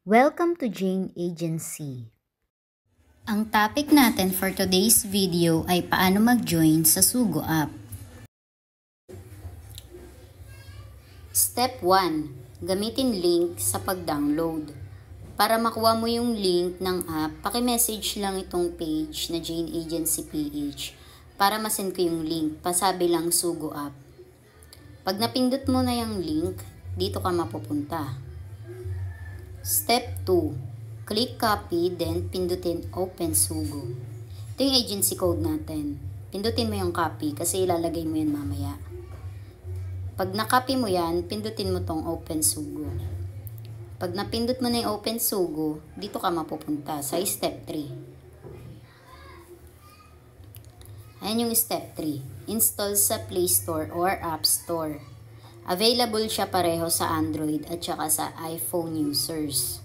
Welcome to Jane Agency. Ang topic natin for today's video ay paano mag-join sa Sugo app. Step 1. Gamitin link sa pag-download. Para makuha mo yung link ng app, paki-message lang itong page na Jane Agency PH para masend ko yung link. Pasabi lang Sugo app. Pag napindot mo na yung link, dito ka mapupunta. Step 2. Click copy, then pindutin open Sugo. Ito yung agency code natin. Pindutin mo yung copy kasi ilalagay mo yan mamaya. Pag na-copy mo yan, pindutin mo tong open Sugo. Pag napindot mo na yung open Sugo, dito ka mapupunta sa step 3. Ayan yung step 3. Install sa Play Store or App Store. Available siya pareho sa Android at saka sa iPhone users.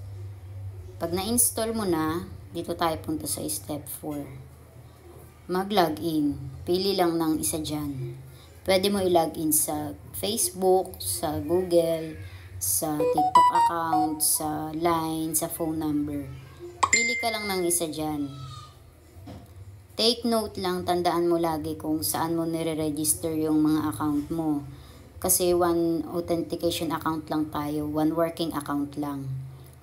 Pag na-install mo na, dito tayo punta sa step 4. Mag-login. Pili lang ng isa dyan. Pwede mo i-login sa Facebook, sa Google, sa TikTok account, sa Line, sa phone number. Pili ka lang ng isa dyan. Take note lang, tandaan mo lagi kung saan mo nire-register yung mga account mo. Kasi one authentication account lang tayo, one working account lang.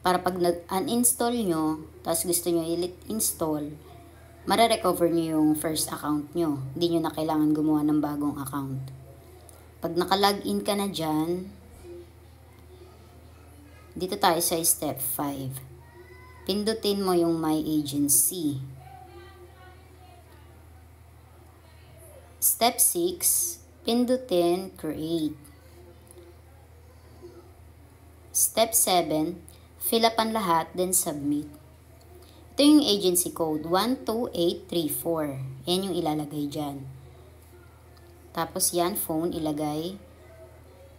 Para pag nag-uninstall nyo, tapos gusto nyo i-install, mare-recover nyo yung first account nyo. Hindi nyo na kailangan gumawa ng bagong account. Pag naka-login ka na dyan, dito tayo sa step 5. Pindutin mo yung My Agency. Step 6. Pindutin Create. Step 7. Fill up ang lahat, then Submit. Ito yung agency code, 12834. Yan yung ilalagay dyan. Tapos yan, phone, ilagay.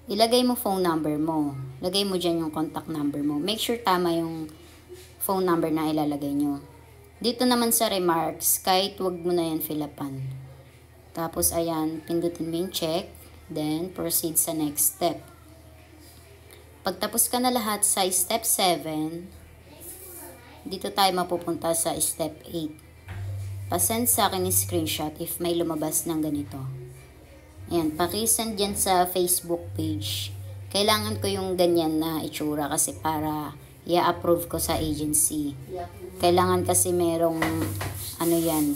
Ilagay mo phone number mo. Lagay mo dyan yung contact number mo. Make sure tama yung phone number na ilalagay nyo. Dito naman sa remarks, kahit wag mo na yan fill upan. Tapos ayan, pindutin mo yung check, then proceed sa next step. Pagtapos ka na lahat sa step 7, dito tayo mapupunta sa step 8. Pasend sa akin yung screenshot if may lumabas ng ganito. Ayan, pakisend dyan sa Facebook page. Kailangan ko yung ganyan na itsura kasi para i-approve ko sa agency. Kailangan kasi merong ano yan,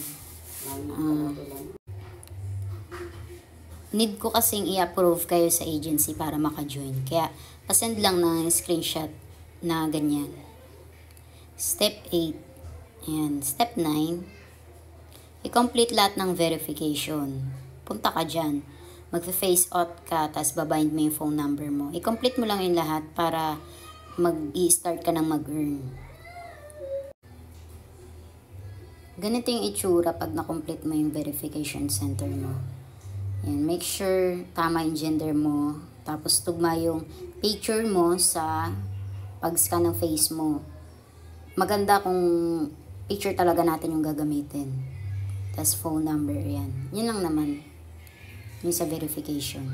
need ko kasing i-approve kayo sa agency para maka-join. Kaya, pasend lang ng screenshot na ganyan. Step 8. Ayan. Step 9. I-complete lahat ng verification. Punta ka dyan. Mag-face out ka, tapos babind mo yung phone number mo. I-complete mo lang yung lahat para mag-i-start ka ng mag-earn. Ganito yung itsura pag na-complete mo yung verification center mo. Yan, make sure tama yung gender mo. Tapos tugma yung picture mo sa pag-scan ng face mo. Maganda kung picture talaga natin yung gagamitin. Tapos phone number, yan. Yun lang naman. Yung sa verification.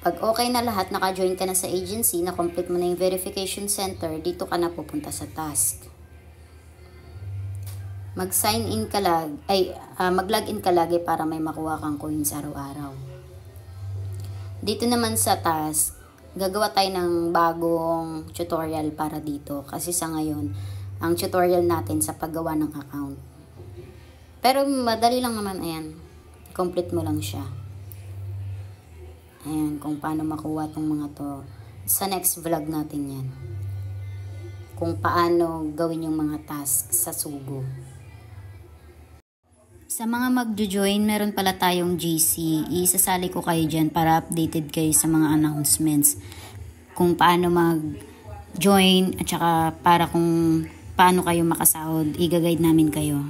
Pag okay na lahat, naka-join ka na sa agency, na-complete mo na yung verification center, dito ka na pupunta sa task. Mag-sign in ka mag-login ka lagi para may makuha kang coins araw-araw. Dito naman sa task, gagawa tayo ng bagong tutorial para dito kasi sa ngayon, ang tutorial natin sa paggawa ng account. Pero madali lang naman, ayan. Complete mo lang siya. Ayan, kung paano makuha tong mga to. Sa next vlog natin yan. Kung paano gawin yung mga task sa Sugo. Sa mga magjo-join, meron pala tayong GC. Isasali ko kayo dyan para updated kayo sa mga announcements. Kung paano mag-join at saka para kung paano kayo makasahod, i-guide namin kayo.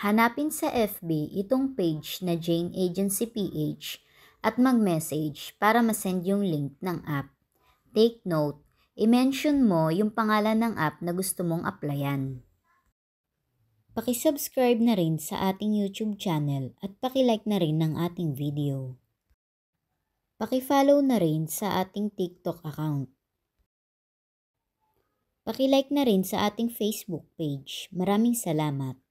Hanapin sa FB itong page na Jane Agency PH at mag-message para masend yung link ng app. Take note, i-mention mo yung pangalan ng app na gusto mong applyan. Paki-subscribe na rin sa ating YouTube channel at paki-like na rin ng ating video. Paki-follow na rin sa ating TikTok account. Paki-like na rin sa ating Facebook page. Maraming salamat.